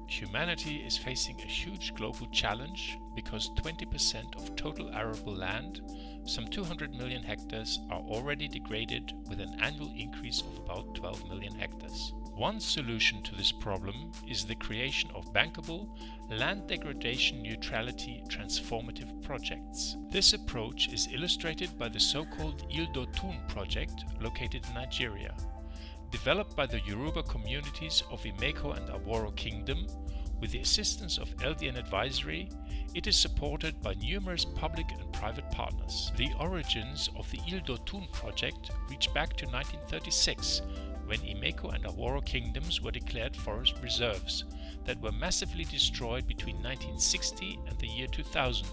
Humanity is facing a huge global challenge because 20% of total arable land, some 200 million hectares, are already degraded with an annual increase of about 12 million hectares. One solution to this problem is the creation of bankable land degradation neutrality transformative projects. This approach is illustrated by the so-called Ile Dotun project located in Nigeria. Developed by the Yoruba communities of Imeko and Aworo Kingdom, with the assistance of LDN Advisory, it is supported by numerous public and private partners. The origins of the Ile Dotun project reach back to 1936, when Imeko and Aworo Kingdoms were declared forest reserves that were massively destroyed between 1960 and the year 2000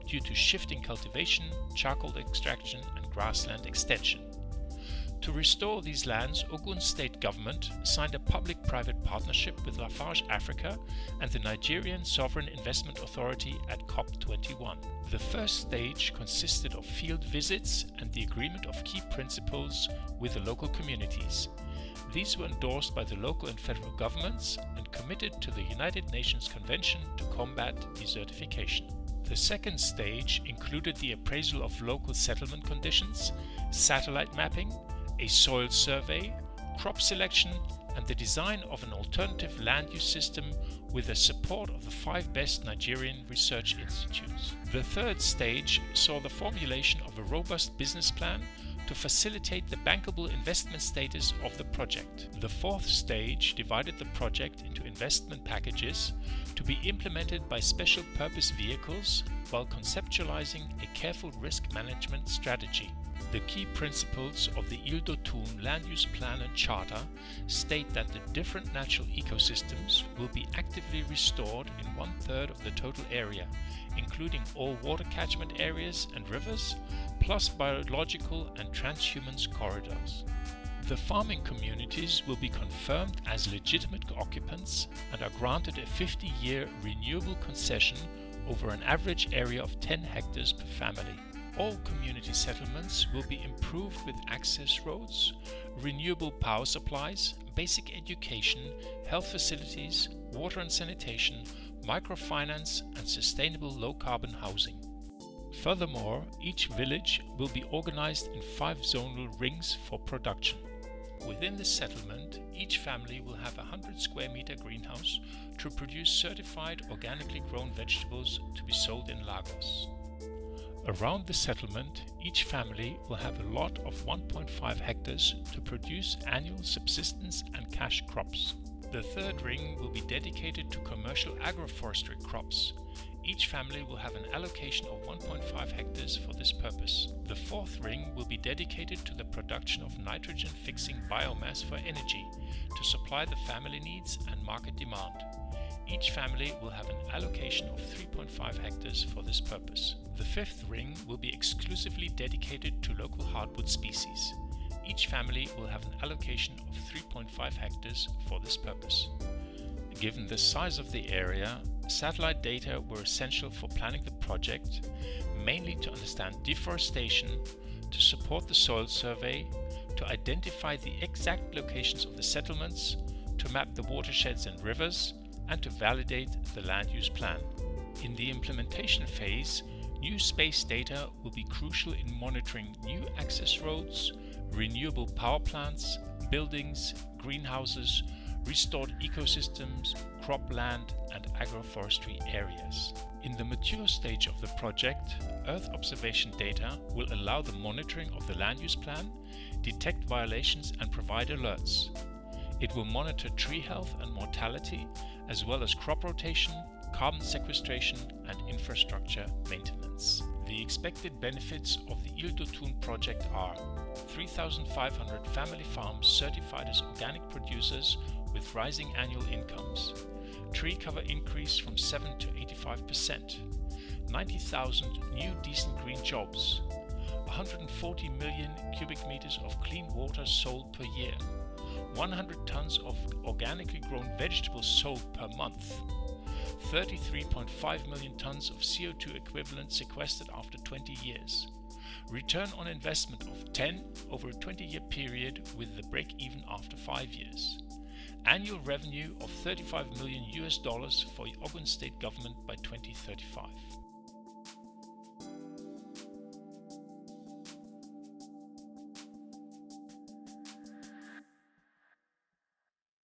due to shifting cultivation, charcoal extraction and grassland extension. To restore these lands, Ogun State Government signed a public-private partnership with Lafarge Africa and the Nigerian Sovereign Investment Authority at COP21. The first stage consisted of field visits and the agreement of key principles with the local communities. These were endorsed by the local and federal governments and committed to the United Nations Convention to combat desertification. The second stage included the appraisal of local settlement conditions, satellite mapping, a soil survey, crop selection, and the design of an alternative land use system with the support of the 5 best Nigerian research institutes. The third stage saw the formulation of a robust business plan to facilitate the bankable investment status of the project. The fourth stage divided the project into investment packages to be implemented by special purpose vehicles while conceptualizing a careful risk management strategy. The key principles of the Ile Dotun Land Use Plan and Charter state that the different natural ecosystems will be actively restored in 1/3 of the total area, including all water catchment areas and rivers, plus biological and transhumance corridors. The farming communities will be confirmed as legitimate occupants and are granted a 50-year renewable concession over an average area of 10 hectares per family. All community settlements will be improved with access roads, renewable power supplies, basic education, health facilities, water and sanitation, microfinance, and sustainable low-carbon housing. Furthermore, each village will be organized in 5 zonal rings for production. Within the settlement, each family will have a 100 square meter greenhouse to produce certified organically grown vegetables to be sold in Lagos. Around the settlement, each family will have a lot of 1.5 hectares to produce annual subsistence and cash crops. The third ring will be dedicated to commercial agroforestry crops. Each family will have an allocation of 1.5 hectares for this purpose. The fourth ring will be dedicated to the production of nitrogen-fixing biomass for energy to supply the family needs and market demand. Each family will have an allocation of 3.5 hectares for this purpose. The fifth ring will be exclusively dedicated to local hardwood species. Each family will have an allocation of 3.5 hectares for this purpose. Given the size of the area, satellite data were essential for planning the project, mainly to understand deforestation, to support the soil survey, to identify the exact locations of the settlements, to map the watersheds and rivers, and to validate the land use plan. In the implementation phase, new space data will be crucial in monitoring new access roads, renewable power plants, buildings, greenhouses, restored ecosystems, cropland, and agroforestry areas. In the mature stage of the project, Earth observation data will allow the monitoring of the land use plan, detect violations, and provide alerts. It will monitor tree health and mortality, as well as crop rotation, carbon sequestration, and infrastructure maintenance. The expected benefits of the Ile Dotun project are 3,500 family farms certified as organic producers with rising annual incomes, tree cover increase from 7 to 85%, 90,000 new decent green jobs, 140 million cubic meters of clean water sold per year, 100 tons of organically grown vegetables sold per month, 33.5 million tons of CO2 equivalent sequestered after 20 years, return on investment of 10 over a 20-year period with the break-even after 5 years, annual revenue of $35 million for Ogun State Government by 2035.